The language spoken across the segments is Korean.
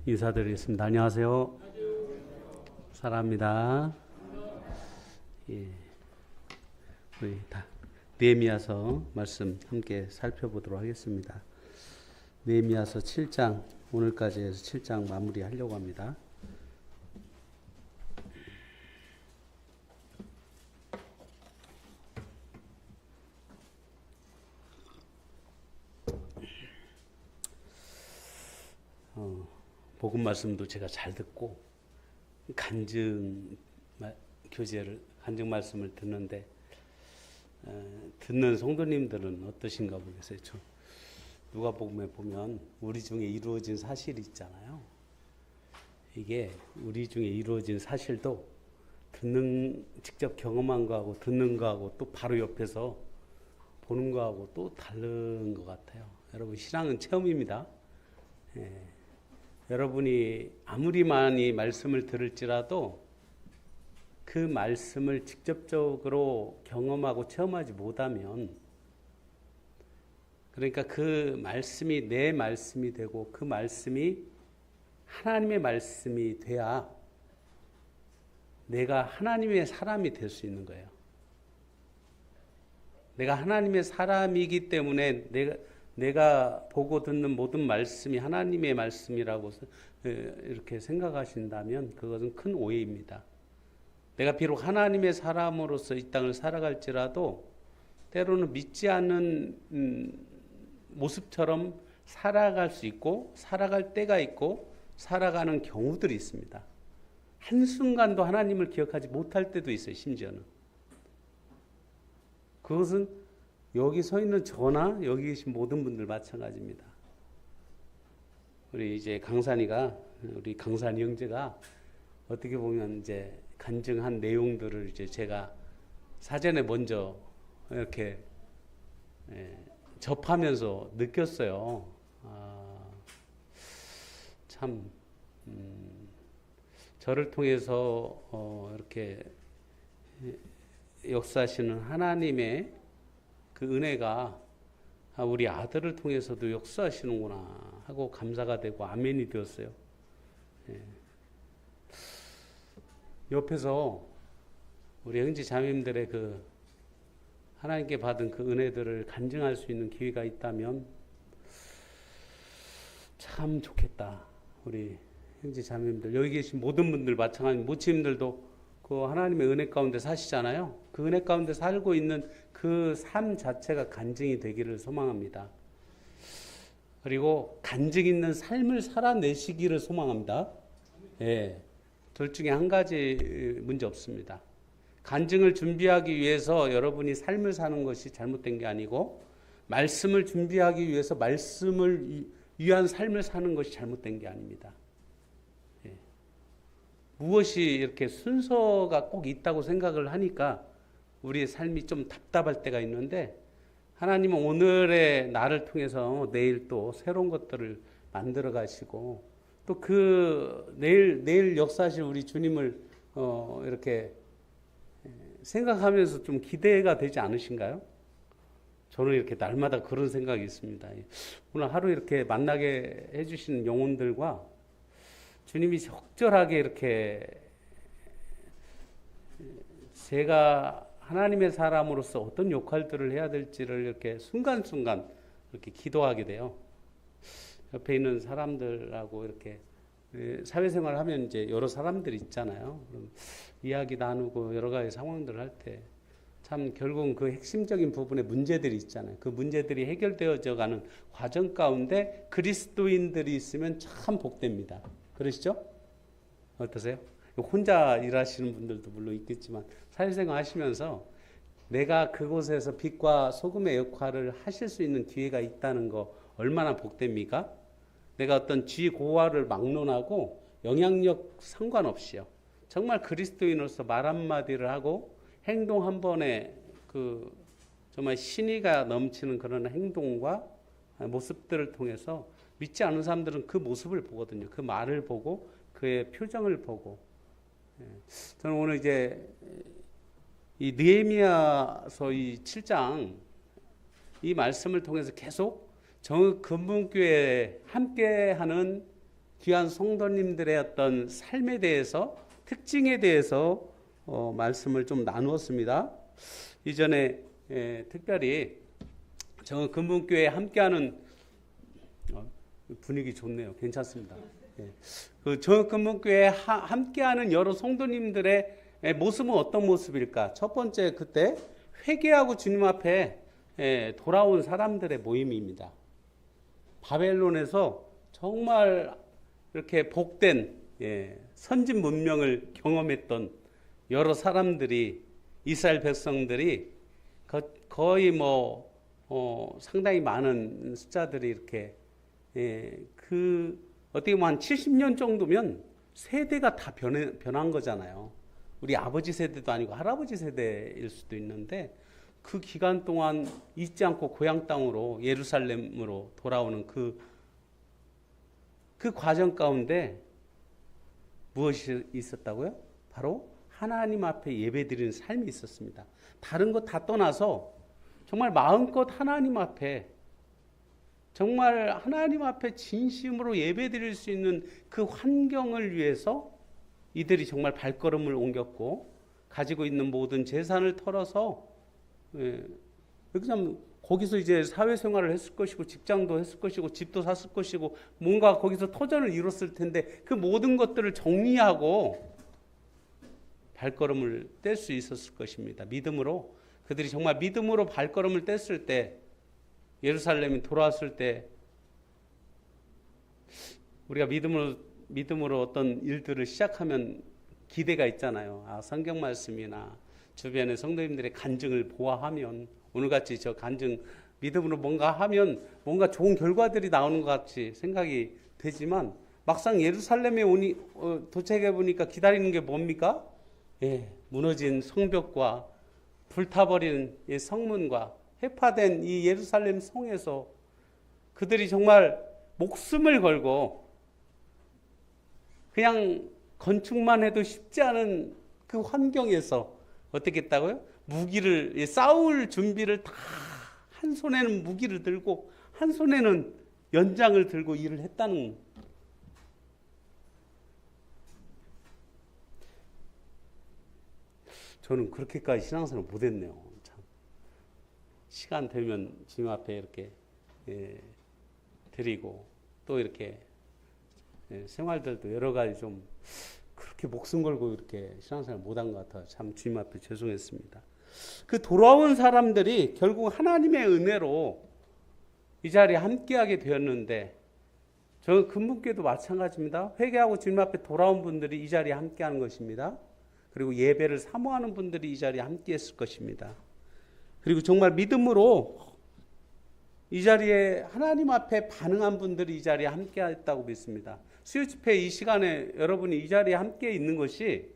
인사드리겠습니다. 안녕하세요. 사랑합니다. 예, 우리 다 느헤미야서 말씀 함께 살펴보도록 하겠습니다. 느헤미야서 7장 오늘까지 해서 7장 마무리하려고 합니다. 복음 말씀도 제가 잘 듣고 간증 말씀을 듣는데 듣는 성도님들은 어떠신가 모르겠어요. 누가복음에 보면 우리 중에 이루어진 사실이 있잖아요. 이게 우리 중에 이루어진 사실도 직접 경험한 거하고 듣는 거하고 또 바로 옆에서 보는 거하고 또 다른 것 같아요. 여러분, 신앙은 체험입니다. 여러분이 아무리 많이 말씀을 들을지라도 그 말씀을 직접적으로 경험하고 체험하지 못하면, 그러니까 그 말씀이 내 말씀이 되고 그 말씀이 하나님의 말씀이 돼야 내가 하나님의 사람이 될 수 있는 거예요. 내가 하나님의 사람이기 때문에 내가 보고 듣는 모든 말씀이 하나님의 말씀이라고 이렇게 생각하신다면 그것은 큰 오해입니다. 내가 비록 하나님의 사람으로서 이 땅을 살아갈지라도 때로는 믿지 않는 모습처럼 살아갈 수 있고 살아갈 때가 있고 살아가는 경우들이 있습니다. 한순간도 하나님을 기억하지 못할 때도 있어요. 심지어는. 그것은 여기 서 있는 저나 여기 계신 모든 분들 마찬가지입니다. 우리 강산이 형제가 어떻게 보면 이제 간증한 내용들을 이제 제가 사전에 먼저 이렇게 접하면서 느꼈어요. 참 저를 통해서 이렇게 역사하시는 하나님의 그 은혜가 우리 아들을 통해서도 역사하시는구나 하고 감사가 되고 아멘이 되었어요. 옆에서 우리 형제 자매님들의 그 하나님께 받은 그 은혜들을 간증할 수 있는 기회가 있다면 참 좋겠다. 우리 형제 자매님들, 여기 계신 모든 분들 마찬가지, 모치님들도 그 하나님의 은혜 가운데 사시잖아요. 그 은혜 가운데 살고 있는 그 삶 자체가 간증이 되기를 소망합니다. 그리고 간증 있는 삶을 살아내시기를 소망합니다. 둘 중에 한 가지 문제 없습니다. 간증을 준비하기 위해서 여러분이 삶을 사는 것이 잘못된 게 아니고, 말씀을 준비하기 위해서 말씀을 위한 삶을 사는 것이 잘못된 게 아닙니다. 무엇이 이렇게 순서가 꼭 있다고 생각을 하니까 우리의 삶이 좀 답답할 때가 있는데, 하나님은 오늘의 나를 통해서 내일 또 새로운 것들을 만들어 가시고, 또 그 내일 역사하실 우리 주님을 이렇게 생각하면서 좀 기대가 되지 않으신가요? 저는 이렇게 날마다 그런 생각이 있습니다. 오늘 하루 이렇게 만나게 해주신 영혼들과 주님이 적절하게 이렇게 제가 하나님의 사람으로서 어떤 역할들을 해야 될지를 이렇게 순간순간 이렇게 기도하게 돼요. 옆에 있는 사람들하고 이렇게 사회생활 하면 이제 여러 사람들이 있잖아요. 그럼 이야기 나누고 여러 가지 상황들을 할 때 참 결국은 그 핵심적인 부분에 문제들이 있잖아요. 그 문제들이 해결되어져 가는 과정 가운데 그리스도인들이 있으면 참 복됩니다. 그러시죠? 어떠세요? 혼자 일하시는 분들도 물론 있겠지만 사회생활 하시면서 내가 그곳에서 빛과 소금의 역할을 하실 수 있는 기회가 있다는 거 얼마나 복됩니까? 내가 어떤 지고와를 막론하고 영향력 상관없이요. 정말 그리스도인으로서 말 한마디를 하고 행동 한 번에 그 정말 신의가 넘치는 그런 행동과 모습들을 통해서 믿지 않는 사람들은 그 모습을 보거든요. 그 말을 보고 그의 표정을 보고. 저는 오늘 이제 이 느헤미야서 이 7장 이 말씀을 통해서 계속 정읍 근본교회에 함께하는 귀한 성도님들의 어떤 삶에 대해서, 특징에 대해서 말씀을 좀 나누었습니다. 이전에 특별히 정은 금문교회에 함께하는 분위기 좋네요. 괜찮습니다. 그 정은 금문교회에 함께하는 여러 성도님들의 모습은 어떤 모습일까? 첫 번째, 그때 회개하고 주님 앞에 돌아온 사람들의 모임입니다. 바벨론에서 정말 이렇게 복된 선진 문명을 경험했던 여러 사람들이, 이스라엘 백성들이 거의 상당히 많은 숫자들이 이렇게 어떻게 보면 한 70년 정도면 세대가 다 변한 거잖아요. 우리 아버지 세대도 아니고 할아버지 세대일 수도 있는데, 그 기간 동안 잊지 않고 고향 땅으로 예루살렘으로 돌아오는 그 과정 가운데 무엇이 있었다고요? 바로 하나님 앞에 예배드리는 삶이 있었습니다. 다른 것 다 떠나서 정말 마음껏 하나님 앞에, 정말 하나님 앞에 진심으로 예배드릴 수 있는 그 환경을 위해서 이들이 정말 발걸음을 옮겼고, 가지고 있는 모든 재산을 털어서 그냥 거기서 이제 사회생활을 했을 것이고, 직장도 했을 것이고, 집도 샀을 것이고, 뭔가 거기서 터전을 이뤘을 텐데, 그 모든 것들을 정리하고 발걸음을 뗄 수 있었을 것입니다. 믿음으로. 그들이 정말 믿음으로 발걸음을 뗐을 때, 예루살렘이 돌아왔을 때, 우리가 믿음으로 어떤 일들을 시작하면 기대가 있잖아요. 성경 말씀이나 주변의 성도님들의 간증을 보아하면, 오늘같이 저 간증 믿음으로 뭔가 하면 뭔가 좋은 결과들이 나오는 것 같이 생각이 되지만, 막상 예루살렘에 도착해 보니까 기다리는 게 뭡니까? 무너진 성벽과 불타버린 성문과 해파된 이 예루살렘 성에서 그들이 정말 목숨을 걸고, 그냥 건축만 해도 쉽지 않은 그 환경에서 어떻게 했다고요? 싸울 준비를 다, 한 손에는 무기를 들고 한 손에는 연장을 들고 일을 했다는. 저는 그렇게까지 신앙생활을 못했네요. 참. 시간 되면 주님 앞에 이렇게 드리고, 또 이렇게 생활들도 여러 가지 좀 그렇게 목숨 걸고 이렇게 신앙생활 못한 것 같아요. 참 주님 앞에 죄송했습니다. 그 돌아온 사람들이 결국 하나님의 은혜로 이 자리에 함께하게 되었는데, 저는 금문교회도 마찬가지입니다. 회개하고 주님 앞에 돌아온 분들이 이 자리에 함께하는 것입니다. 그리고 예배를 사모하는 분들이 이 자리에 함께했을 것입니다. 그리고 정말 믿음으로 이 자리에 하나님 앞에 반응한 분들이 이 자리에 함께했다고 믿습니다. 수요집회 이 시간에 여러분이 이 자리에 함께 있는 것이,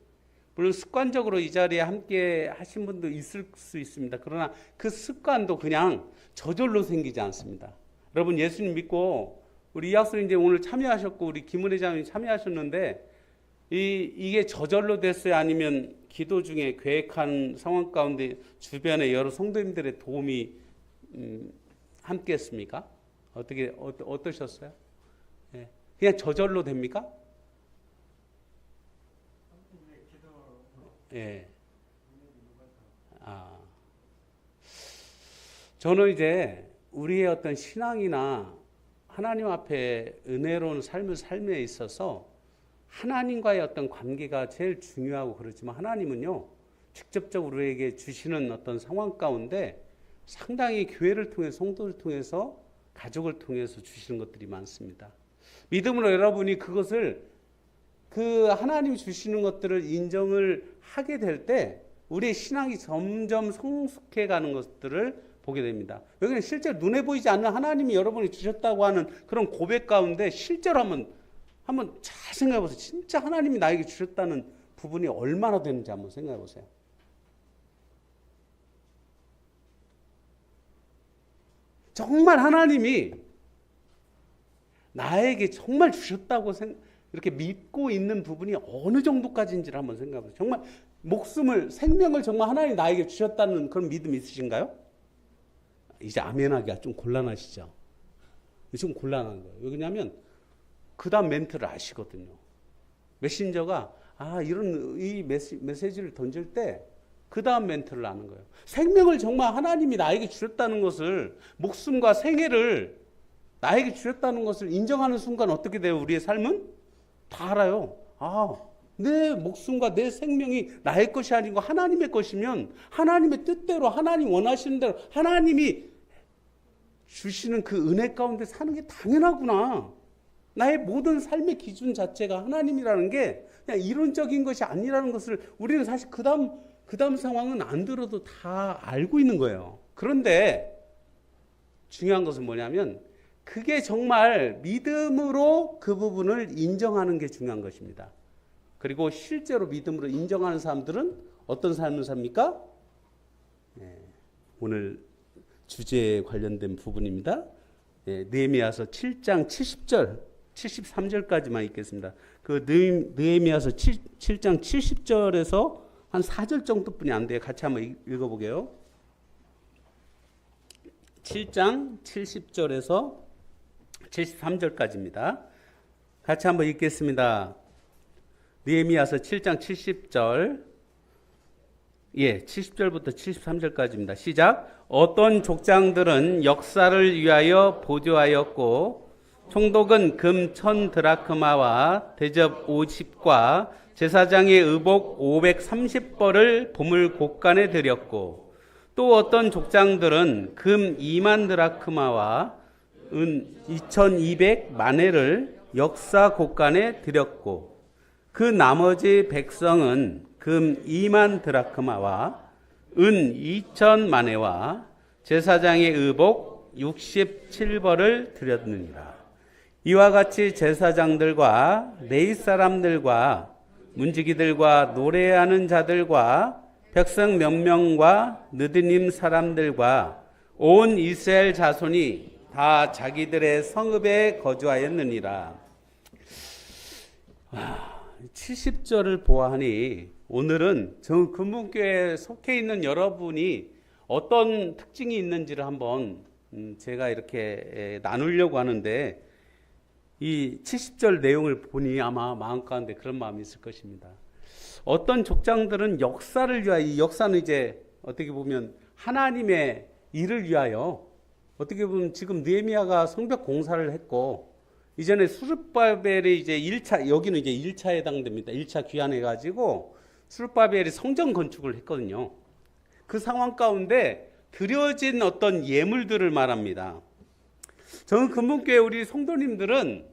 물론 습관적으로 이 자리에 함께 하신 분도 있을 수 있습니다. 그러나 그 습관도 그냥 저절로 생기지 않습니다. 여러분, 예수님 믿고 우리 이학수님 이제 오늘 참여하셨고, 우리 김은혜 장님 참여하셨는데, 이게 저절로 됐어요? 아니면 기도 중에 계획한 상황 가운데 주변의 여러 성도님들의 도움이 함께 했습니까? 어떠셨어요? 그냥 저절로 됩니까? 저는 이제 우리의 어떤 신앙이나 하나님 앞에 은혜로운 삶에 있어서 하나님과의 어떤 관계가 제일 중요하고 그렇지만, 하나님은요, 직접적으로 우리에게 주시는 어떤 상황 가운데 상당히 교회를 통해서, 성도를 통해서, 가족을 통해서 주시는 것들이 많습니다. 믿음으로 여러분이 그것을, 그 하나님 주시는 것들을 인정을 하게 될 때 우리의 신앙이 점점 성숙해 가는 것들을 보게 됩니다. 여기는 실제로 눈에 보이지 않는 하나님이 여러분이 주셨다고 하는 그런 고백 가운데 실제로 한번 잘 생각해 보세요. 진짜 하나님이 나에게 주셨다는 부분이 얼마나 되는지 한번 생각해 보세요. 정말 하나님이 나에게 정말 주셨다고 이렇게 믿고 있는 부분이 어느 정도까지인지를 한번 생각해 보세요. 정말 생명을 정말 하나님이 나에게 주셨다는 그런 믿음이 있으신가요? 이제 아멘하기가 좀 곤란하시죠? 좀 곤란한 거예요. 왜냐하면 그 다음 멘트를 아시거든요. 메신저가 이런 이 메시지를 던질 때 그 다음 멘트를 아는 거예요. 생명을 정말 하나님이 나에게 주셨다는 것을, 목숨과 생애를 나에게 주셨다는 것을 인정하는 순간 어떻게 돼요? 우리의 삶은? 다 알아요. 내 목숨과 내 생명이 나의 것이 아니고 하나님의 것이면 하나님의 뜻대로, 하나님 원하시는 대로 하나님이 주시는 그 은혜 가운데 사는 게 당연하구나. 나의 모든 삶의 기준 자체가 하나님이라는 게 그냥 이론적인 것이 아니라는 것을 우리는 사실 그 다음 상황은 안 들어도 다 알고 있는 거예요. 그런데 중요한 것은 뭐냐면 그게 정말 믿음으로 그 부분을 인정하는 게 중요한 것입니다. 그리고 실제로 믿음으로 인정하는 사람들은 어떤 삶을 삽니까? 오늘 주제에 관련된 부분입니다. 느헤미야서 7장 70절, 73절까지만 읽겠습니다. 그 느헤미야서 7장 70절에서 한 4절 정도뿐이 안 돼요. 같이 한번 읽어보게요. 7장 70절에서 73절까지입니다. 같이 한번 읽겠습니다. 느헤미야서 7장 70절, 70절부터 73절까지입니다. 시작. 어떤 족장들은 역사를 위하여 보조하였고 총독은 금 1000드라크마와 대접 50과 제사장의 의복 530벌을 보물 곳간에 드렸고 또 어떤 족장들은 금 2만 드라크마와 은 2200만회를 역사 곳간에 드렸고 그 나머지 백성은 금 2만 드라크마와 은 2000만회와 제사장의 의복 67벌을 드렸느니라. 이와 같이 제사장들과 레위 사람들과 문지기들과 노래하는 자들과 백성 몇 명과 느드님 사람들과 온 이스라엘 자손이 다 자기들의 성읍에 거주하였느니라. 70절을 보아하니 오늘은 저 금문교회에 속해 있는 여러분이 어떤 특징이 있는지를 한번 제가 이렇게 나누려고 하는데 이 70절 내용을 보니 아마 마음 가운데 그런 마음이 있을 것입니다. 어떤 족장들은 역사를 위하여, 이 역사는 이제 어떻게 보면 하나님의 일을 위하여, 어떻게 보면 지금 느헤미야가 성벽 공사를 했고 이전에 수르바벨이 이제 1차, 여기는 이제 1차에 해당됩니다. 1차 귀환해 가지고 수르바벨이 성전 건축을 했거든요. 그 상황 가운데 드려진 어떤 예물들을 말합니다. 저는 금문교회 우리 성도님들은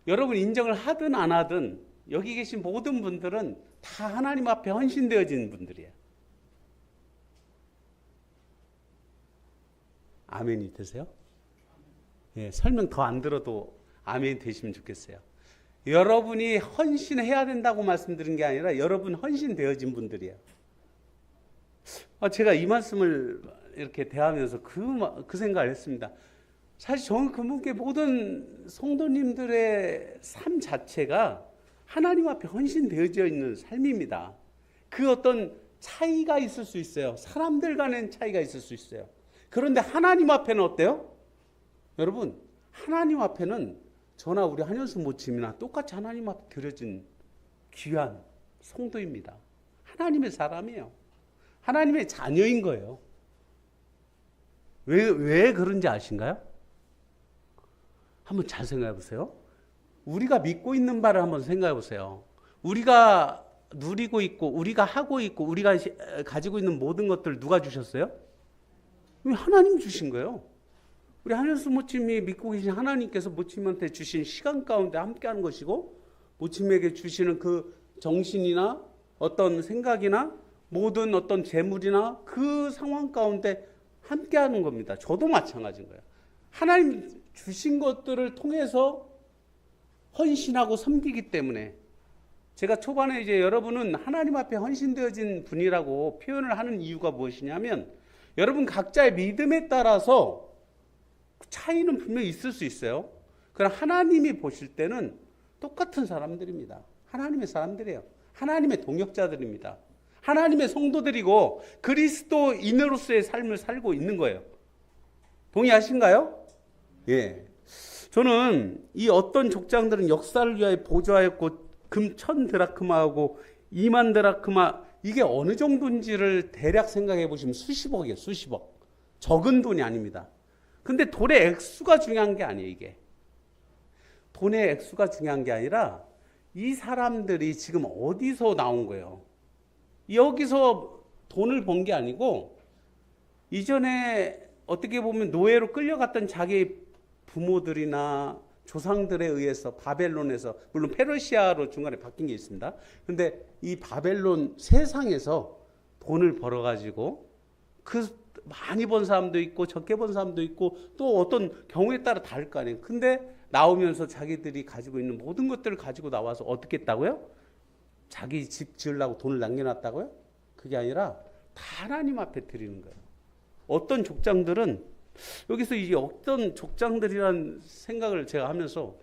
여러분 인정을 하든 안 하든 여기 계신 모든 분들은 다 하나님 앞에 헌신되어진 분들이에요. 아멘이 되세요? 설명 더 안 들어도 아멘이 되시면 좋겠어요. 여러분이 헌신해야 된다고 말씀드린 게 아니라 여러분 헌신되어진 분들이에요. 제가 이 말씀을 이렇게 대하면서 그 생각을 했습니다. 사실 저는 금문교회 모든 성도님들의 삶 자체가 하나님 앞에 헌신되어져 있는 삶입니다. 그 어떤 차이가 있을 수 있어요. 사람들 간의 차이가 있을 수 있어요. 그런데 하나님 앞에는 어때요? 여러분, 하나님 앞에는 저나 우리 한현수 모침이나 똑같이 하나님 앞에 드려진 귀한 성도입니다. 하나님의 사람이에요. 하나님의 자녀인 거예요. 왜 그런지 아신가요? 한번 잘 생각해 보세요. 우리가 믿고 있는 바를 한번 생각해 보세요. 우리가 누리고 있고 우리가 하고 있고 우리가 가지고 있는 모든 것들 누가 주셨어요? 하나님 주신 거예요. 우리 한현수 모침이 믿고 계신 하나님께서 모침한테 주신 시간 가운데 함께하는 것이고 모침에게 주시는 그 정신이나 어떤 생각이나 모든 어떤 재물이나 그 상황 가운데 함께하는 겁니다. 저도 마찬가지인 거예요. 하나님 주신 것들을 통해서 헌신하고 섬기기 때문에 제가 초반에 이제 여러분은 하나님 앞에 헌신되어진 분이라고 표현을 하는 이유가 무엇이냐면 여러분 각자의 믿음에 따라서 차이는 분명히 있을 수 있어요. 그러나 하나님이 보실 때는 똑같은 사람들입니다. 하나님의 사람들이에요. 하나님의 동역자들입니다. 하나님의 성도들이고 그리스도인으로서의 삶을 살고 있는 거예요. 동의하신가요? 예. 저는 이 어떤 족장들은 역사를 위하여 보조하였고 금 1000드라크마하고 2만 드라크마, 이게 어느 정도인지를 대략 생각해 보시면 수십억이에요. 수십억. 적은 돈이 아닙니다. 근데 돈의 액수가 중요한 게 아니에요. 이게 돈의 액수가 중요한 게 아니라 이 사람들이 지금 어디서 나온 거예요. 여기서 돈을 번 게 아니고 이전에 어떻게 보면 노예로 끌려갔던 자기 부모들이나 조상들에 의해서 바벨론에서, 물론 페르시아로 중간에 바뀐 게 있습니다. 근데 이 바벨론 세상에서 돈을 벌어가지고 그 많이 번 사람도 있고 적게 번 사람도 있고 또 어떤 경우에 따라 다를 거 아니에요. 근데 나오면서 자기들이 가지고 있는 모든 것들을 가지고 나와서 어떻게 했다고요? 자기 집 지으려고 돈을 남겨놨다고요? 그게 아니라 다 하나님 앞에 드리는 거예요. 어떤 족장들은 여기서 이 어떤 족장들이라는 생각을 제가 하면서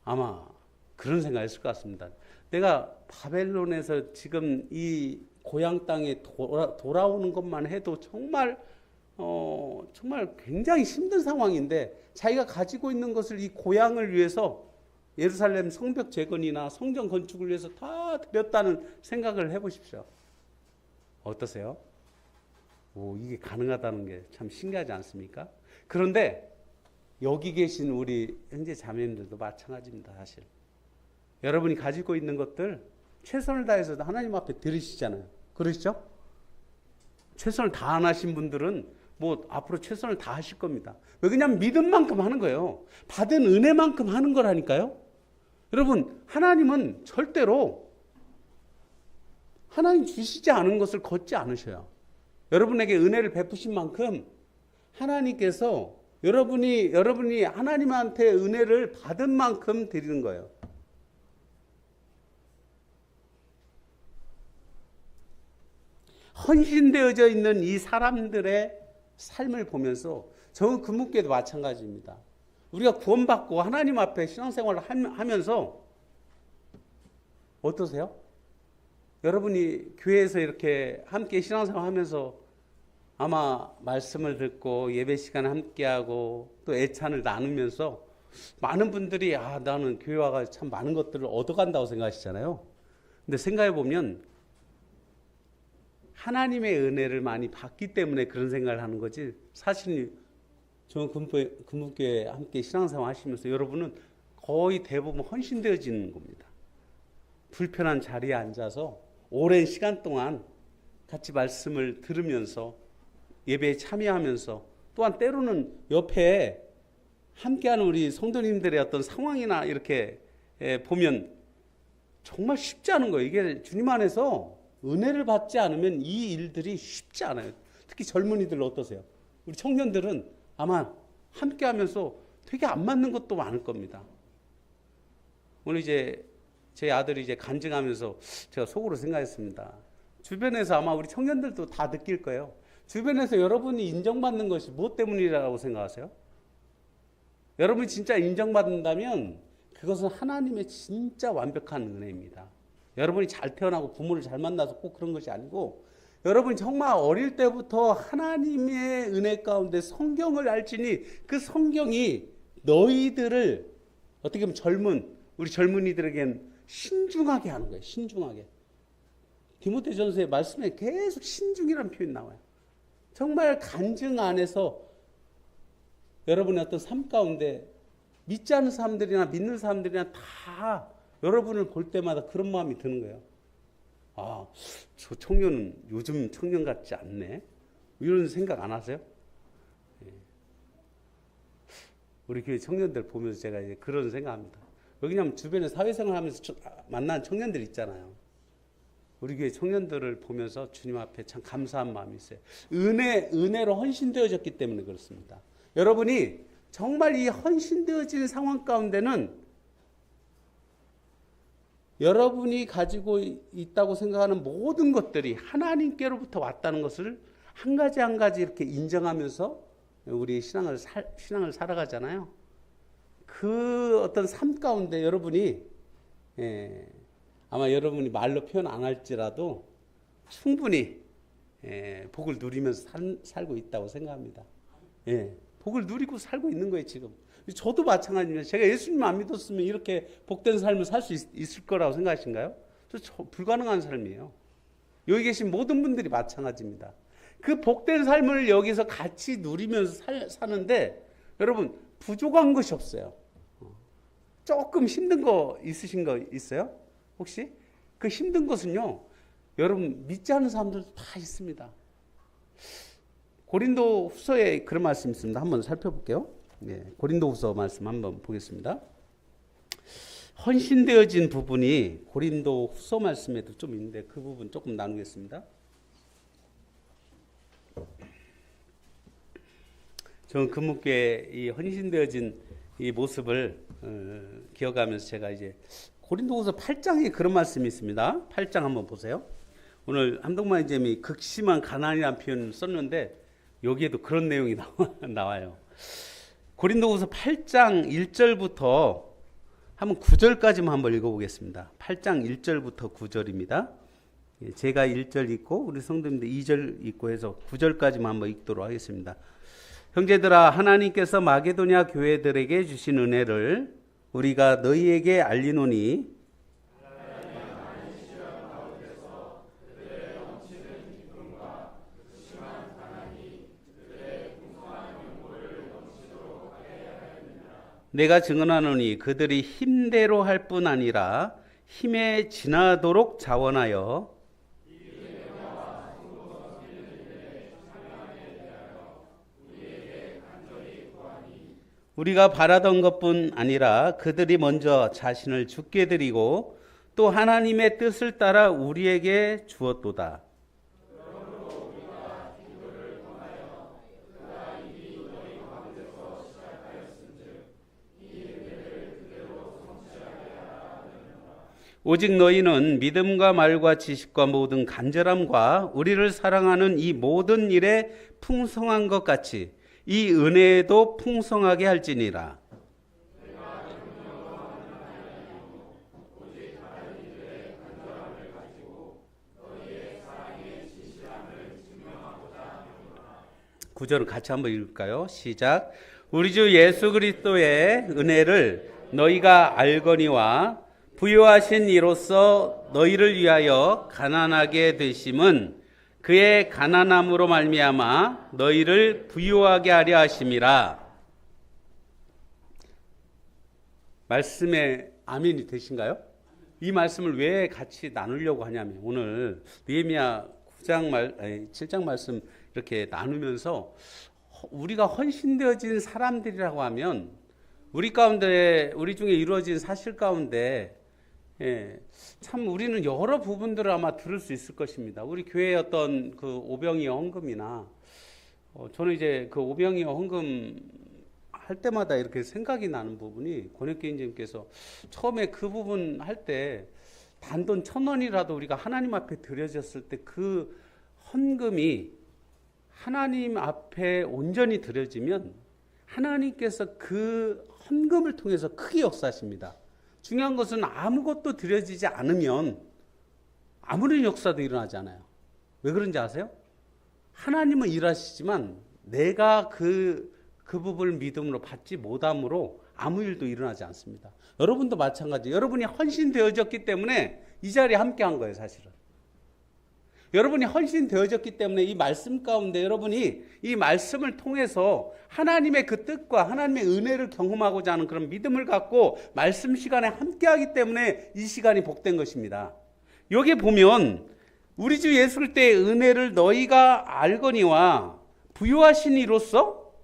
아마 그런 생각했을 것 같습니다. 내가 바벨론에서 지금 이 고향 땅에 돌아오는 것만 해도 정말 굉장히 힘든 상황인데 자기가 가지고 있는 것을 이 고향을 위해서 예루살렘 성벽 재건이나 성전 건축을 위해서 다 드렸다는 생각을 해보십시오. 어떠세요? 이게 가능하다는 게 참 신기하지 않습니까? 그런데 여기 계신 우리 형제 자매님들도 마찬가지입니다. 사실 여러분이 가지고 있는 것들 최선을 다해서 하나님 앞에 드리시잖아요. 그러시죠? 최선을 다 안 하신 분들은 뭐 앞으로 최선을 다 하실 겁니다. 왜? 그냥 믿은 만큼 하는 거예요. 받은 은혜만큼 하는 거라니까요. 여러분, 하나님은 절대로 하나님 주시지 않은 것을 걷지 않으셔요. 여러분에게 은혜를 베푸신 만큼 하나님께서 여러분이 하나님한테 은혜를 받은 만큼 드리는 거예요. 헌신되어져 있는 이 사람들의 삶을 보면서 저는 금묵교회도 마찬가지입니다. 우리가 구원받고 하나님 앞에 신앙생활을 하면서 어떠세요? 여러분이 교회에서 이렇게 함께 신앙생활 하면서 아마 말씀을 듣고 예배 시간에 함께하고 또 애찬을 나누면서 많은 분들이 나는 교회 와가 참 많은 것들을 얻어간다고 생각하시잖아요. 근데 생각해 보면 하나님의 은혜를 많이 받기 때문에 그런 생각을 하는 거지, 사실 저는 금묵교회 함께 신앙생활 하시면서 여러분은 거의 대부분 헌신되어지는 겁니다. 불편한 자리에 앉아서 오랜 시간 동안 같이 말씀을 들으면서 예배에 참여하면서 또한 때로는 옆에 함께하는 우리 성도님들의 어떤 상황이나 이렇게 보면 정말 쉽지 않은 거예요. 이게 주님 안에서 은혜를 받지 않으면 이 일들이 쉽지 않아요. 특히 젊은이들 어떠세요? 우리 청년들은 아마 함께하면서 되게 안 맞는 것도 많을 겁니다. 오늘 이제 제 아들이 이제 간증하면서 제가 속으로 생각했습니다. 주변에서 아마 우리 청년들도 다 느낄 거예요. 주변에서 여러분이 인정받는 것이 무엇 때문이라고 생각하세요? 여러분이 진짜 인정받는다면 그것은 하나님의 진짜 완벽한 은혜입니다. 여러분이 잘 태어나고 부모를 잘 만나서 꼭 그런 것이 아니고, 여러분이 정말 어릴 때부터 하나님의 은혜 가운데 성경을 알지니 그 성경이 너희들을 어떻게 보면 우리 젊은이들에겐 신중하게 하는 거예요. 신중하게. 디모데전서의 말씀에 계속 신중이라는 표현이 나와요. 정말 간증 안에서 여러분의 어떤 삶 가운데 믿지 않는 사람들이나 믿는 사람들이나 다 여러분을 볼 때마다 그런 마음이 드는 거예요. 저 청년은 요즘 청년 같지 않네. 이런 생각 안 하세요? 우리 교회 청년들 보면서 제가 이제 그런 생각합니다. 왜냐하면 주변에 사회생활 하면서 만난 청년들 있잖아요. 우리 교회 청년들을 보면서 주님 앞에 참 감사한 마음이 있어요. 은혜로 헌신되어졌기 때문에 그렇습니다. 여러분이 정말 이 헌신되어진 상황 가운데는 여러분이 가지고 있다고 생각하는 모든 것들이 하나님께로부터 왔다는 것을 한 가지 한 가지 이렇게 인정하면서 우리 신앙을 살아가잖아요. 그 어떤 삶 가운데 여러분이 아마 여러분이 말로 표현 안 할지라도 충분히 복을 누리면서 살고 있다고 생각합니다. 복을 누리고 살고 있는 거예요, 지금. 저도 마찬가지입니다. 제가 예수님 안 믿었으면 이렇게 복된 삶을 살 수 있을 거라고 생각하신가요? 불가능한 삶이에요. 여기 계신 모든 분들이 마찬가지입니다. 그 복된 삶을 여기서 같이 누리면서 사는데 여러분 부족한 것이 없어요. 조금 힘든 거 있으신 거 있어요? 혹시? 그 힘든 것은요, 여러분 믿지 않는 사람들도 다 있습니다. 고린도 후서에 그런 말씀이 있습니다. 한번 살펴볼게요. 고린도 후서 말씀 한번 보겠습니다. 헌신되어진 부분이 고린도 후서 말씀에도 좀 있는데 그 부분 조금 나누겠습니다. 저는 금묵교회 이 헌신되어진 이 모습을 기억하면서 제가 이제 고린도후서 8장에 그런 말씀이 있습니다. 8장 한번 보세요. 오늘 함동만 이제미 극심한 가난이라는 표현을 썼는데 여기에도 그런 내용이 나와요. 고린도후서 8장 1절부터 한번 9절까지만 한번 읽어보겠습니다. 8장 1절부터 9절입니다. 제가 1절 읽고 우리 성도님들 2절 읽고 해서 9절까지만 한번 읽도록 하겠습니다. 형제들아, 하나님께서 마게도냐 교회들에게 주신 은혜를 우리가 너희에게 알리노니 내가 증언하노니 그들이 힘대로 할 뿐 아니라 힘에 지나도록 자원하여 우리가 바라던 것뿐 아니라 그들이 먼저 자신을 죽게 드리고 또 하나님의 뜻을 따라 우리에게 주었도다. 오직 너희는 믿음과 말과 지식과 모든 간절함과 우리를 사랑하는 이 모든 일에 풍성한 것 같이 이 은혜에도 풍성하게 할지니라. 구절을 같이 한번 읽을까요? 시작. 우리 주 예수 그리스도의 은혜를 너희가 알거니와 부요하신 이로써 너희를 위하여 가난하게 되심은 그의 가난함으로 말미암아 너희를 부유하게 하려 하심이라. 말씀에 아멘이 되신가요? 이 말씀을 왜 같이 나누려고 하냐면 오늘 느헤미야 7장 말씀 이렇게 나누면서 우리가 헌신되어진 사람들이라고 하면 우리 가운데 우리 중에 이루어진 사실 가운데 참 우리는 여러 부분들을 아마 들을 수 있을 것입니다. 우리 교회의 어떤 그 오병이어 헌금이나 저는 이제 그 오병이어 헌금 할 때마다 이렇게 생각이 나는 부분이 권혁기인님께서 처음에 그 부분 할 때 단돈 1,000원이라도 우리가 하나님 앞에 드려졌을 때 그 헌금이 하나님 앞에 온전히 드려지면 하나님께서 그 헌금을 통해서 크게 역사하십니다. 중요한 것은 아무것도 드려지지 않으면 아무런 역사도 일어나지 않아요. 왜 그런지 아세요? 하나님은 일하시지만 내가 그 부분을 믿음으로 받지 못함으로 아무 일도 일어나지 않습니다. 여러분도 마찬가지. 여러분이 헌신되어졌기 때문에 이 자리에 함께한 거예요, 사실은. 여러분이 헌신되어졌기 때문에 이 말씀 가운데 여러분이 이 말씀을 통해서 하나님의 그 뜻과 하나님의 은혜를 경험하고자 하는 그런 믿음을 갖고 말씀 시간에 함께하기 때문에 이 시간이 복된 것입니다. 여기 보면 우리 주 예수 그리스도의 은혜를 너희가 알거니와 부요하신 이로써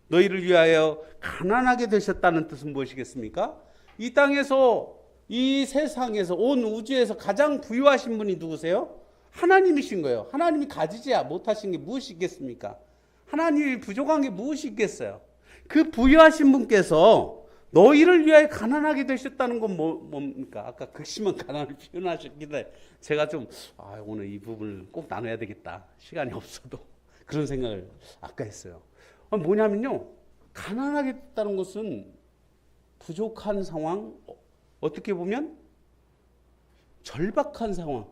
너희를 위하여 가난하게 되셨다는 뜻은 무엇이겠습니까? 이 땅에서 이 세상에서 온 우주에서 가장 부유하신 분이 누구세요? 하나님이신 거예요. 하나님이 가지지 못하신 게 무엇이 있겠습니까? 하나님이 부족한 게 무엇이 있겠어요? 그 부유하신 분께서 너희를 위하여 가난하게 되셨다는 건 뭡니까? 아까 극심한 가난을 표현하셨길래 제가 좀 오늘 이 부분을 꼭 나눠야 되겠다. 시간이 없어도 그런 생각을 아까 했어요. 뭐냐면요, 가난하게 됐다는 것은 부족한 상황, 어떻게 보면 절박한 상황,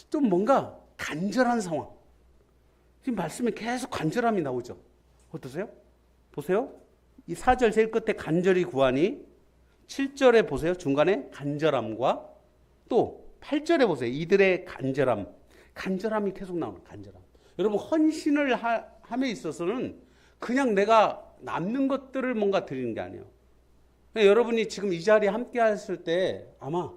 좀 뭔가 간절한 상황. 지금 말씀에 계속 간절함이 나오죠. 어떠세요? 보세요. 이 4절 제일 끝에 간절히 구하니, 7절에 보세요. 중간에 간절함과 또 8절에 보세요. 이들의 간절함. 간절함이 계속 나오는 간절함. 여러분 헌신을 함에 있어서는 그냥 내가 남는 것들을 뭔가 드리는 게 아니에요. 여러분이 지금 이 자리에 함께 하실 때 아마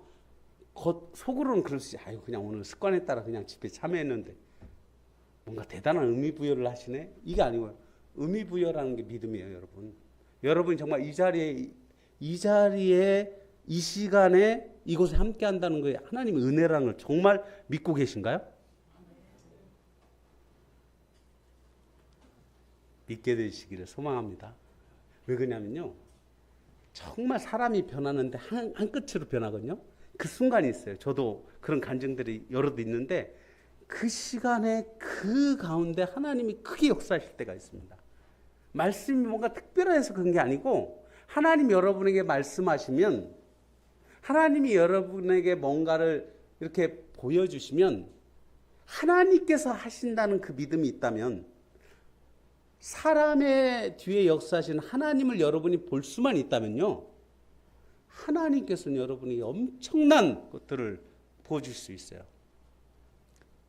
속으로는 그러시지. 아유 그냥 오늘 습관에 따라 그냥 집회 참여했는데 뭔가 대단한 의미 부여를 하시네. 이게 아니고요. 의미 부여라는 게 믿음이에요, 여러분. 여러분이 정말 이 자리에 이 시간에 이곳에 함께 한다는 거에 하나님의 은혜라는 걸 정말 믿고 계신가요? 믿게 되시기를 소망합니다. 왜 그러냐면요. 정말 사람이 변하는데 한 끝으로 변하거든요. 그 순간이 있어요. 저도 그런 간증들이 여럿 있는데 그 시간에 그 가운데 하나님이 크게 역사하실 때가 있습니다. 말씀이 뭔가 특별해서 그런 게 아니고 하나님 여러분에게 말씀하시면 하나님이 여러분에게 뭔가를 이렇게 보여주시면 하나님께서 하신다는 그 믿음이 있다면 사람의 뒤에 역사하신 하나님을 여러분이 볼 수만 있다면요. 하나님께서는 여러분에게 엄청난 것들을 보여줄 수 있어요.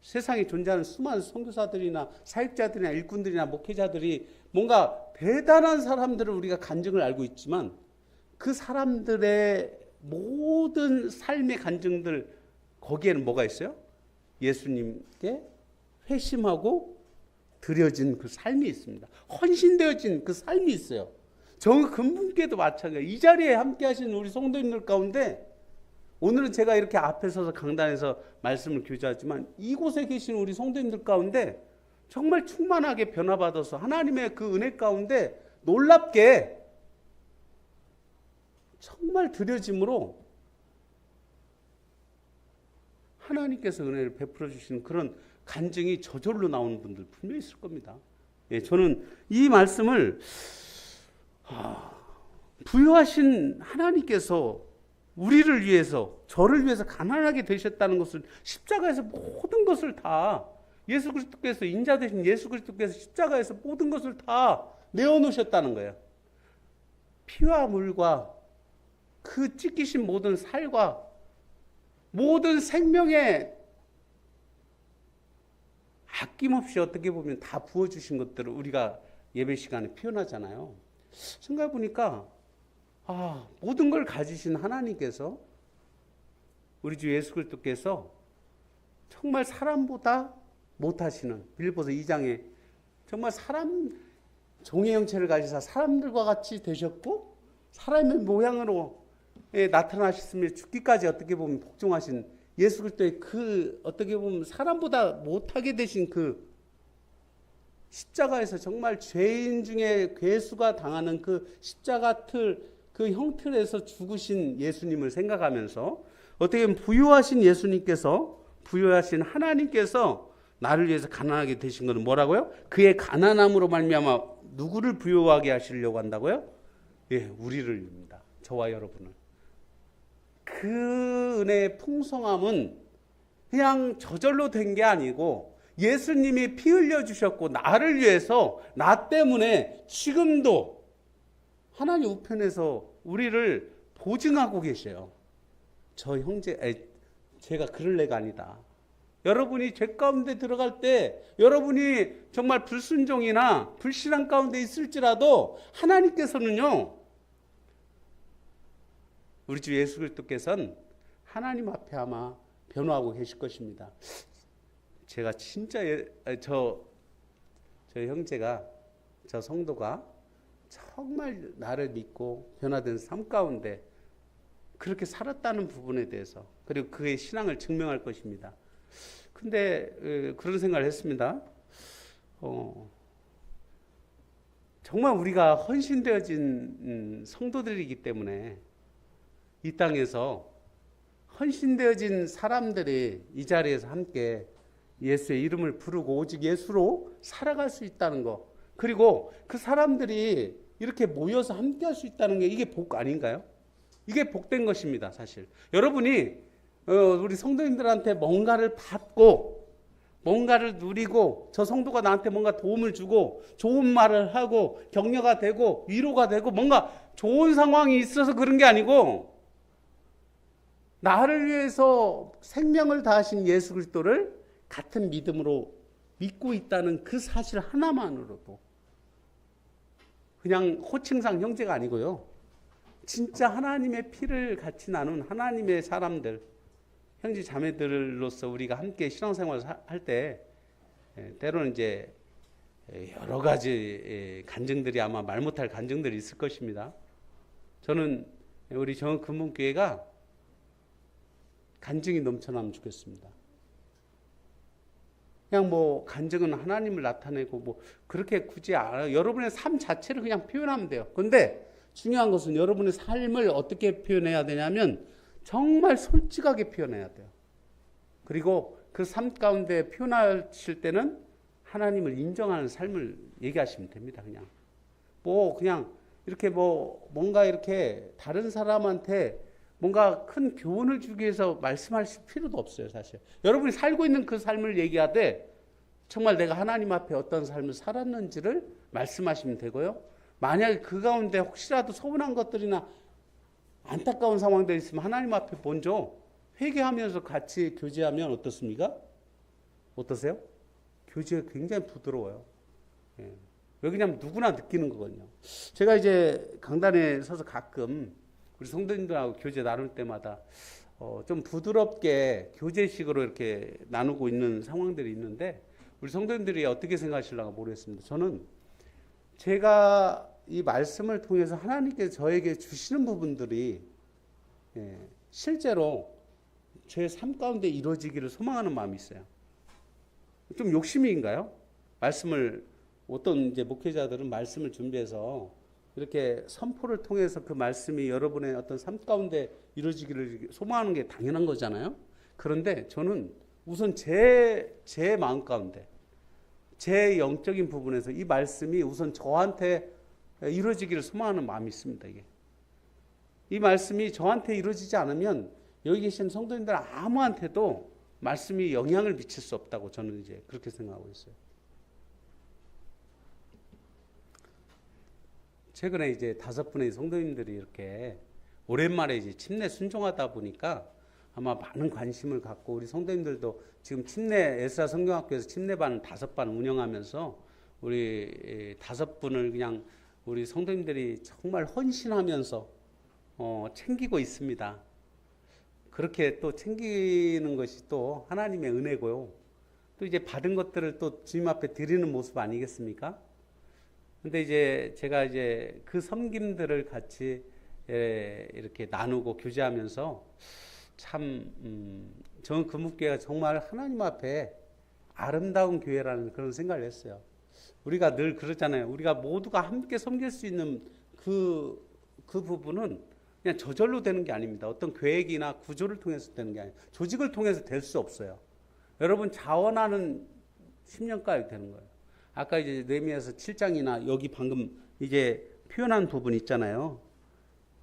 세상에 존재하는 수많은 선교사들이나 사역자들이나 일꾼들이나 목회자들이 뭔가 대단한 사람들을 우리가 간증을 알고 있지만 그 사람들의 모든 삶의 간증들 거기에는 뭐가 있어요? 예수님께 회심하고 드려진 그 삶이 있습니다. 헌신되어진 그 삶이 있어요. 저 근분께도 마찬가지예요. 이 자리에 함께 하시는 우리 성도님들 가운데 오늘은 제가 이렇게 앞에 서서 강단에서 말씀을 교제하지만 이곳에 계신 우리 성도님들 가운데 정말 충만하게 변화받아서 하나님의 그 은혜 가운데 놀랍게 정말 드려짐으로 하나님께서 은혜를 베풀어 주시는 그런 간증이 저절로 나오는 분들 분명히 있을 겁니다. 예, 저는 이 말씀을 부유하신 하나님께서 우리를 위해서 저를 위해서 가난하게 되셨다는 것을 십자가에서 모든 것을 다 예수 그리스도께서 인자 되신 예수 그리스도께서 십자가에서 모든 것을 다 내어놓으셨다는 거예요. 피와 물과 그 찢기신 모든 살과 모든 생명의 아낌없이 어떻게 보면 다 부어주신 것들을 우리가 예배 시간에 표현하잖아요. 생각해 보니까 모든 걸 가지신 하나님께서 우리 주 예수 그리스도께서 정말 사람보다 못하시는 빌립보서 2장에 정말 사람 종의 형체를 가지사 사람들과 같이 되셨고 사람의 모양으로 나타나셨으며 죽기까지 어떻게 보면 복종하신 예수 그리스도의 그 어떻게 보면 사람보다 못하게 되신 그 십자가에서 정말 죄인 중에 괴수가 당하는 그 십자가 그 형틀에서 죽으신 예수님을 생각하면서 어떻게 보면 부유하신 예수님께서 부유하신 하나님께서 나를 위해서 가난하게 되신 것은 뭐라고요? 그의 가난함으로 말미암아 누구를 부유하게 하시려고 한다고요? 예, 우리를입니다. 저와 여러분을. 그 은혜의 풍성함은 그냥 저절로 된 게 아니고 예수님이 피 흘려 주셨고 나를 위해서 나 때문에 지금도 하나님 우편에서 우리를 보증하고 계셔요. 저 형제, 제가 그럴 애가 아니다. 여러분이 죄 가운데 들어갈 때 여러분이 정말 불순종이나 불신앙 가운데 있을지라도 하나님께서는요, 우리 주 예수 그리스도께서는 하나님 앞에 아마 변호하고 계실 것입니다. 제가 진짜 저 형제가 저 성도가 정말 나를 믿고 변화된 삶 가운데 그렇게 살았다는 부분에 대해서 그리고 그의 신앙을 증명할 것입니다. 근데 그런 생각을 했습니다. 정말 우리가 헌신되어진 성도들이기 때문에 이 땅에서 헌신되어진 사람들이 이 자리에서 함께 예수의 이름을 부르고 오직 예수로 살아갈 수 있다는 것, 그리고 그 사람들이 이렇게 모여서 함께 할 수 있다는 게 이게 복 아닌가요? 이게 복된 것입니다. 사실 여러분이 우리 성도님들한테 뭔가를 받고 뭔가를 누리고 저 성도가 나한테 뭔가 도움을 주고 좋은 말을 하고 격려가 되고 위로가 되고 뭔가 좋은 상황이 있어서 그런 게 아니고 나를 위해서 생명을 다하신 예수 그리스도를 같은 믿음으로 믿고 있다는 그 사실 하나만으로도 그냥 호칭상 형제가 아니고요. 진짜 하나님의 피를 같이 나눈 하나님의 사람들, 형제 자매들로서 우리가 함께 신앙생활을 할 때 때로는 이제 여러 가지 간증들이 아마 말 못할 간증들이 있을 것입니다. 저는 우리 정은금문교회가 간증이 넘쳐나면 좋겠습니다. 그냥 뭐 간증은 하나님을 나타내고 뭐 그렇게 굳이 여러분의 삶 자체를 그냥 표현하면 돼요. 근데 중요한 것은 여러분의 삶을 어떻게 표현해야 되냐면 정말 솔직하게 표현해야 돼요. 그리고 그 삶 가운데 표현하실 때는 하나님을 인정하는 삶을 얘기하시면 됩니다. 그냥 이렇게 뭔가 이렇게 다른 사람한테 뭔가 큰 교훈을 주기 위해서 말씀하실 필요도 없어요, 사실. 여러분이 살고 있는 그 삶을 얘기하되 정말 내가 하나님 앞에 어떤 삶을 살았는지를 말씀하시면 되고요. 만약에 그 가운데 혹시라도 서운한 것들이나 안타까운 상황들이 있으면 하나님 앞에 먼저 회개하면서 같이 교제하면 어떻습니까? 어떠세요? 교제가 굉장히 부드러워요. 예. 왜 그냥 누구나 느끼는 거거든요. 제가 이제 강단에 서서 가끔 우리 성도님들하고 교제 나눌 때마다 좀 부드럽게 교제식으로 이렇게 나누고 있는 상황들이 있는데 우리 성도님들이 어떻게 생각하실까 모르겠습니다. 저는 제가 이 말씀을 통해서 하나님께서 저에게 주시는 부분들이 실제로 제 삶 가운데 이루어지기를 소망하는 마음이 있어요. 좀 욕심인가요? 어떤 이제 목회자들은 말씀을 준비해서 이렇게 선포를 통해서 그 말씀이 여러분의 어떤 삶 가운데 이루어지기를 소망하는 게 당연한 거잖아요. 그런데 저는 우선 제 마음 가운데 제 영적인 부분에서 이 말씀이 우선 저한테 이루어지기를 소망하는 마음이 있습니다. 이 말씀이 저한테 이루어지지 않으면 여기 계신 성도님들 아무한테도 말씀이 영향을 미칠 수 없다고 저는 이제 그렇게 생각하고 있어요. 최근에 이제 5분의 성도님들이 이렇게 오랜만에 이제 침례 순종하다 보니까 아마 많은 관심을 갖고 우리 성도님들도 지금 에스라 성경학교에서 침례반 5반 운영하면서 우리 5분을 그냥 우리 성도님들이 정말 헌신하면서 챙기고 있습니다. 그렇게 또 챙기는 것이 또 하나님의 은혜고요. 또 이제 받은 것들을 또 주님 앞에 드리는 모습 아니겠습니까? 근데 이제 제가 이제 그 섬김들을 같이 이렇게 나누고 교제하면서 참 저는 금묵교회가 정말 하나님 앞에 아름다운 교회라는 그런 생각을 했어요. 우리가 늘 그러잖아요. 우리가 모두가 함께 섬길 수 있는 그 부분은 그냥 저절로 되는 게 아닙니다. 어떤 계획이나 구조를 통해서 되는 게 아니에요. 조직을 통해서 될 수 없어요. 여러분 자원하는 10년까지 되는 거예요. 아까 이제 느헤미야서 7장이나 여기 방금 이제 표현한 부분 있잖아요.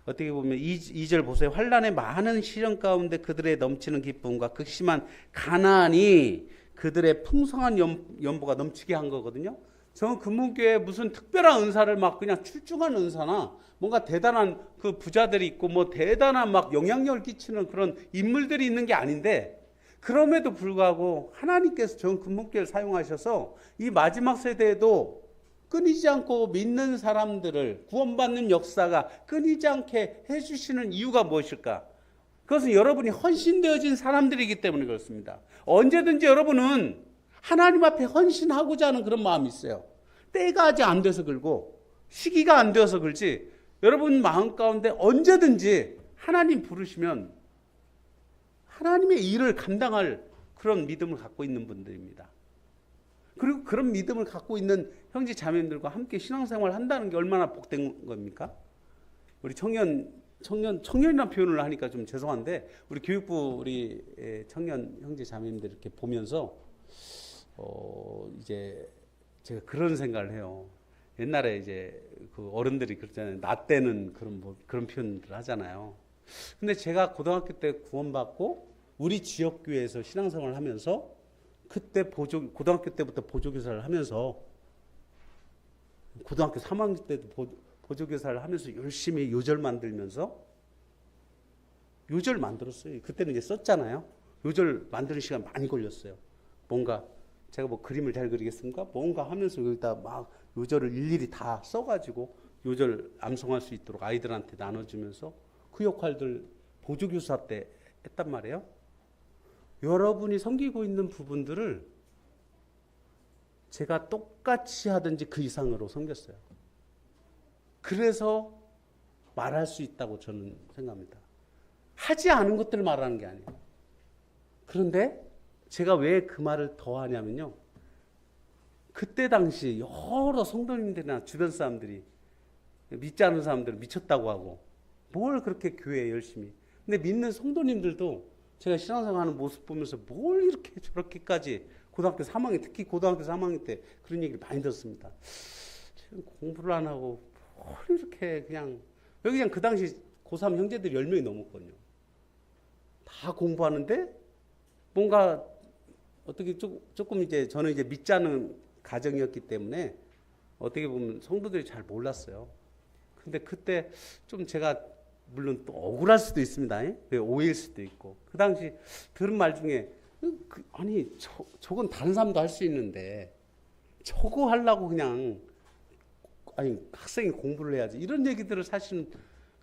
어떻게 보면 2절 보세요. 환난의 많은 시련 가운데 그들의 넘치는 기쁨과 극심한 가난이 그들의 풍성한 연보가 넘치게 한 거거든요. 저는 금문교회에 무슨 특별한 은사를 막 그냥 출중한 은사나 뭔가 대단한 그 부자들이 있고 뭐 대단한 막 영향력을 끼치는 그런 인물들이 있는 게 아닌데 그럼에도 불구하고 하나님께서 저는 금문교회를 사용하셔서 이 마지막 세대에도 끊이지 않고 믿는 사람들을 구원받는 역사가 끊이지 않게 해주시는 이유가 무엇일까? 그것은 여러분이 헌신되어진 사람들이기 때문에 그렇습니다. 언제든지 여러분은 하나님 앞에 헌신하고자 하는 그런 마음이 있어요. 때가 아직 안 돼서 그러고 시기가 안 되어서 그렇지 여러분 마음 가운데 언제든지 하나님 부르시면 하나님의 일을 감당할 그런 믿음을 갖고 있는 분들입니다. 그리고 그런 믿음을 갖고 있는 형제 자매님들과 함께 신앙생활을 한다는 게 얼마나 복된 겁니까? 우리 청년이라는 표현을 하니까 좀 죄송한데 우리 교육부 우리 청년 형제 자매님들 이렇게 보면서 이제 제가 그런 생각을 해요. 옛날에 이제 그 어른들이 그러잖아요. 나 때는 그런 표현을 하잖아요. 근데 제가 고등학교 때 구원받고 우리 지역교회에서 신앙생활을 하면서 그때 고등학교 때부터 보조교사를 하면서 고등학교 3학년 때도 보조교사를 하면서 열심히 요절 만들면서 요절 만들었어요. 그때는 이제 썼잖아요. 요절 만드는 시간 많이 걸렸어요. 뭔가 제가 뭐 그림을 잘 그리겠습니까? 뭔가 하면서 여기다 막 요절을 일일이 다 써가지고 요절 암송할 수 있도록 아이들한테 나눠주면서 그 역할들 보조교사 때 했단 말이에요. 여러분이 섬기고 있는 부분들을 제가 똑같이 하든지 그 이상으로 섬겼어요. 그래서 말할 수 있다고 저는 생각합니다. 하지 않은 것들을 말하는 게 아니에요. 그런데 제가 왜 그 말을 더 하냐면요. 그때 당시 여러 성도님들이나 주변 사람들이 믿지 않은 사람들은 미쳤다고 하고 뭘 그렇게 교회에 열심히. 근데 믿는 성도님들도 제가 신앙생활하는 모습 보면서 뭘 이렇게 저렇게까지 고등학교 3학년 특히 고등학교 3학년 때 그런 얘기를 많이 들었습니다. 지금 공부를 안 하고 뭘 이렇게 그냥 여기 그냥 그 당시 고3 형제들이 10명이 넘었거든요. 다 공부하는데 뭔가 어떻게 조금 이제 저는 이제 믿지 않는 가정이었기 때문에 어떻게 보면 성도들이 잘 몰랐어요. 근데 그때 좀 제가 물론 또 억울할 수도 있습니다. 오해일 수도 있고. 그 당시 들은 말 중에 아니 저건 다른 사람도 할 수 있는데 저거 하려고 그냥 아니 학생이 공부를 해야지 이런 얘기들을 사실은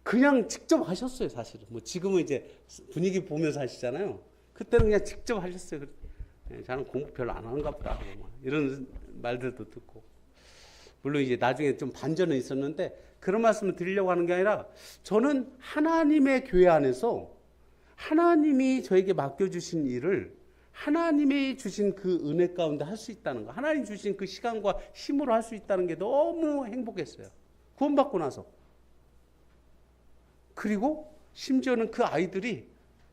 그냥 직접 하셨어요. 사실은 뭐 지금은 이제 분위기 보면서 하시잖아요. 그때는 그냥 직접 하셨어요. 저는 공부 별로 안 하는가 보다 막 이런 말들도 듣고 물론 이제 나중에 좀 반전은 있었는데 그런 말씀을 드리려고 하는 게 아니라 저는 하나님의 교회 안에서 하나님이 저에게 맡겨주신 일을 하나님이 주신 그 은혜 가운데 할 수 있다는 거, 하나님 주신 그 시간과 힘으로 할 수 있다는 게 너무 행복했어요. 구원받고 나서. 그리고 심지어는 그 아이들이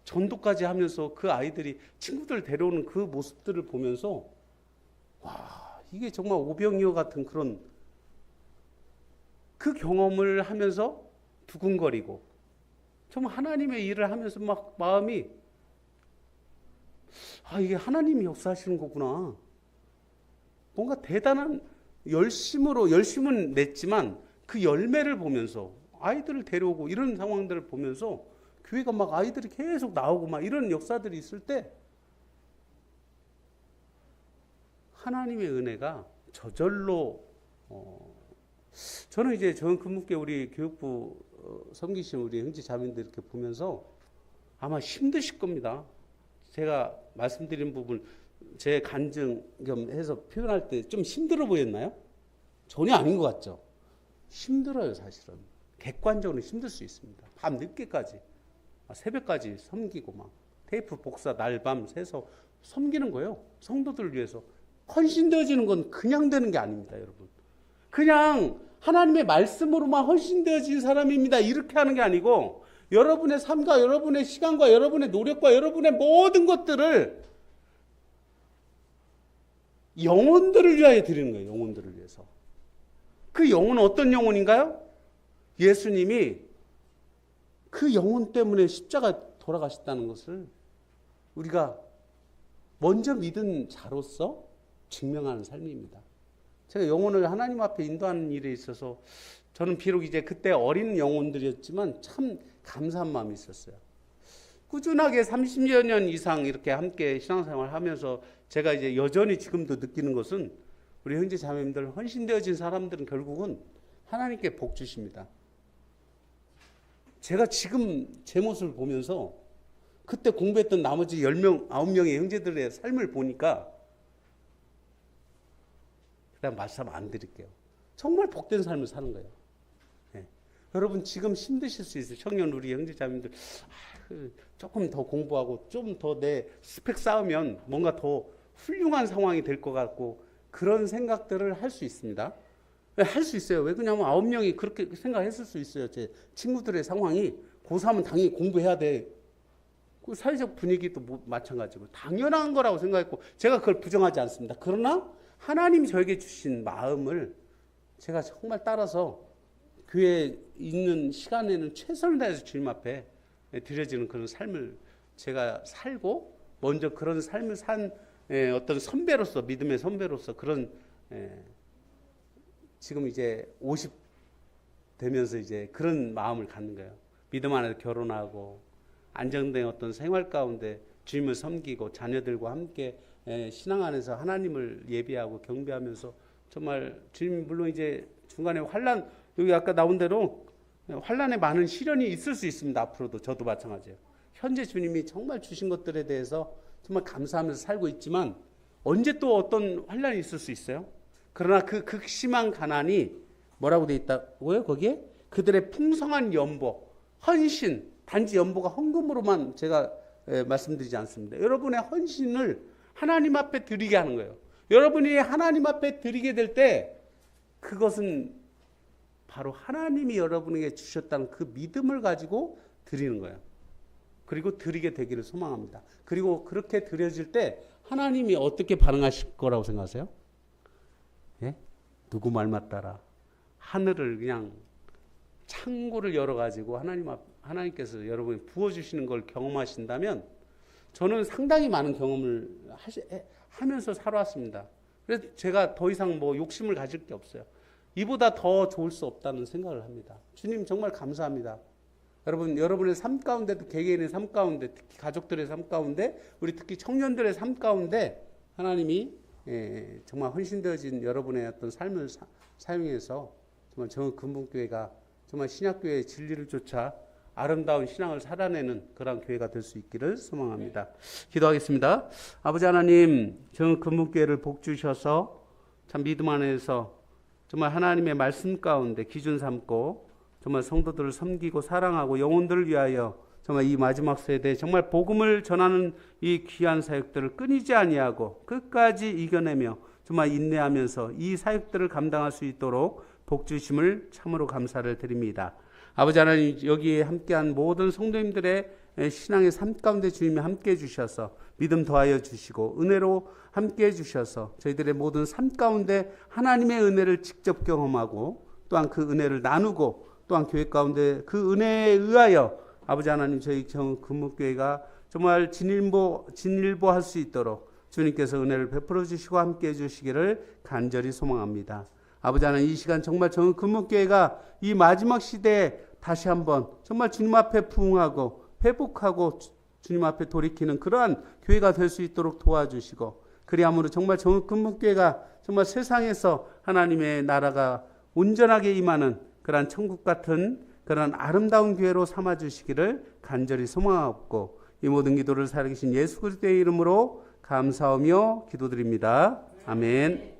전도까지 하면서 그 아이들이 친구들 데려오는 그 모습들을 보면서 와, 이게 정말 오병이어 같은 그런 그 경험을 하면서 두근거리고 정말 하나님의 일을 하면서 막 마음이 이게 하나님이 역사하시는 거구나. 뭔가 대단한 열심은 냈지만 그 열매를 보면서 아이들을 데려오고 이런 상황들을 보면서 교회가 막 아이들이 계속 나오고 막 이런 역사들이 있을 때 하나님의 은혜가 저절로 저는 이제 전근무께 우리 교육부 섬기신 우리 형제 자매들 이렇게 보면서 아마 힘드실 겁니다. 제가 말씀드린 부분 제 간증 겸 해서 표현할 때 좀 힘들어 보였나요? 전혀 아닌 것 같죠? 힘들어요, 사실은. 객관적으로 힘들 수 있습니다. 밤 늦게까지, 새벽까지 섬기고 막 테이프 복사 날밤 새서 섬기는 거예요. 성도들을 위해서. 헌신되어지는 건 그냥 되는 게 아닙니다, 여러분. 그냥 하나님의 말씀으로만 헌신되어진 사람입니다. 이렇게 하는 게 아니고 여러분의 삶과 여러분의 시간과 여러분의 노력과 여러분의 모든 것들을 영혼들을 위하여 드리는 거예요. 영혼들을 위해서. 그 영혼은 어떤 영혼인가요? 예수님이 그 영혼 때문에 십자가 돌아가셨다는 것을 우리가 먼저 믿은 자로서 증명하는 삶입니다. 제가 영혼을 하나님 앞에 인도하는 일에 있어서 저는 비록 이제 그때 어린 영혼들이었지만 참 감사한 마음이 있었어요. 꾸준하게 30여 년 이상 이렇게 함께 신앙생활 하면서 제가 이제 여전히 지금도 느끼는 것은 우리 형제 자매님들 헌신되어진 사람들은 결국은 하나님께 복 주십니다. 제가 지금 제 모습을 보면서 그때 공부했던 나머지 10명, 9명의 형제들의 삶을 보니까 그다음 말씀 안 드릴게요. 정말 복된 삶을 사는 거예요. 네. 여러분 지금 힘드실 수 있어요. 청년 우리 형제자매들 조금 더 공부하고 좀 더 내 스펙 쌓으면 뭔가 더 훌륭한 상황이 될 것 같고 그런 생각들을 할 수 있습니다. 할 수 있어요. 왜 그러냐면 9명이 그렇게 생각했을 수 있어요. 제 친구들의 상황이 고3은 당연히 공부해야 돼. 그 사회적 분위기도 마찬가지고 당연한 거라고 생각했고 제가 그걸 부정하지 않습니다. 그러나 하나님이 저에게 주신 마음을 제가 정말 따라서 교회에 있는 시간에는 최선을 다해서 주님 앞에 드려지는 그런 삶을 제가 살고 먼저 그런 삶을 산 어떤 선배로서, 믿음의 선배로서 그런 지금 이제 50 되면서 이제 그런 마음을 갖는 거예요. 믿음 안에서 결혼하고 안정된 어떤 생활 가운데 주님을 섬기고 자녀들과 함께 신앙 안에서 하나님을 예배하고 경배하면서 정말 주님, 물론 이제 중간에 환난, 여기 아까 나온 대로 환난에 많은 시련이 있을 수 있습니다. 앞으로도 저도 마찬가지예요. 현재 주님이 정말 주신 것들에 대해서 정말 감사하면서 살고 있지만 언제 또 어떤 환난이 있을 수 있어요. 그러나 그 극심한 가난이 뭐라고 돼 있다고요? 거기에 그들의 풍성한 연보, 헌신, 단지 연보가 헌금으로만 제가 말씀드리지 않습니다. 여러분의 헌신을 하나님 앞에 드리게 하는 거예요. 여러분이 하나님 앞에 드리게 될 때 그것은 바로 하나님이 여러분에게 주셨다는 그 믿음을 가지고 드리는 거예요. 그리고 드리게 되기를 소망합니다. 그리고 그렇게 드려질 때 하나님이 어떻게 반응하실 거라고 생각하세요? 예? 누구 말 맞따라 하늘을 그냥 창고를 열어가지고 하나님께서 여러분이 부어주시는 걸 경험하신다면 저는 상당히 많은 경험을 하면서 살아왔습니다. 그래서 제가 더 이상 뭐 욕심을 가질 게 없어요. 이보다 더 좋을 수 없다는 생각을 합니다. 주님 정말 감사합니다. 여러분의 삶 가운데도, 개개인의 삶 가운데, 특히 가족들의 삶 가운데, 우리 특히 청년들의 삶 가운데 하나님이 정말 헌신되어진 여러분의 어떤 삶을 사용해서 정말 정읍근본교회가 정말 신약교회의 진리를 쫓아 아름다운 신앙을 살아내는 그런 교회가 될 수 있기를 소망합니다. 기도하겠습니다. 아버지 하나님, 정읍근본교회를 복 주셔서 참 믿음 안에서 정말 하나님의 말씀 가운데 기준 삼고 정말 성도들을 섬기고 사랑하고 영혼들을 위하여 정말 이 마지막 세대에 정말 복음을 전하는 이 귀한 사역들을 끊이지 아니하고 끝까지 이겨내며 정말 인내하면서 이 사역들을 감당할 수 있도록 복 주심을 참으로 감사를 드립니다. 아버지 하나님, 여기에 함께한 모든 성도님들의 신앙의 삶 가운데 주님이 함께해 주셔서 믿음 더하여 주시고 은혜로 함께해 주셔서 저희들의 모든 삶 가운데 하나님의 은혜를 직접 경험하고 또한 그 은혜를 나누고 또한 교회 가운데 그 은혜에 의하여 아버지 하나님, 저희 정읍근본교회가 정말 진일보할 수 있도록 주님께서 은혜를 베풀어 주시고 함께해 주시기를 간절히 소망합니다. 아버지 하나님, 이 시간 정말 정읍근본교회가 이 마지막 시대에 다시 한번 정말 주님 앞에 부응하고 회복하고 주님 앞에 돌이키는 그러한 교회가 될 수 있도록 도와주시고, 그리함으로 정말 정읍근본교회가 정말 세상에서 하나님의 나라가 온전하게 임하는 그러한 천국 같은 그러한 아름다운 교회로 삼아주시기를 간절히 소망하옵고, 이 모든 기도를 살아계신 예수 그리스도의 이름으로 감사하며 기도드립니다. 아멘.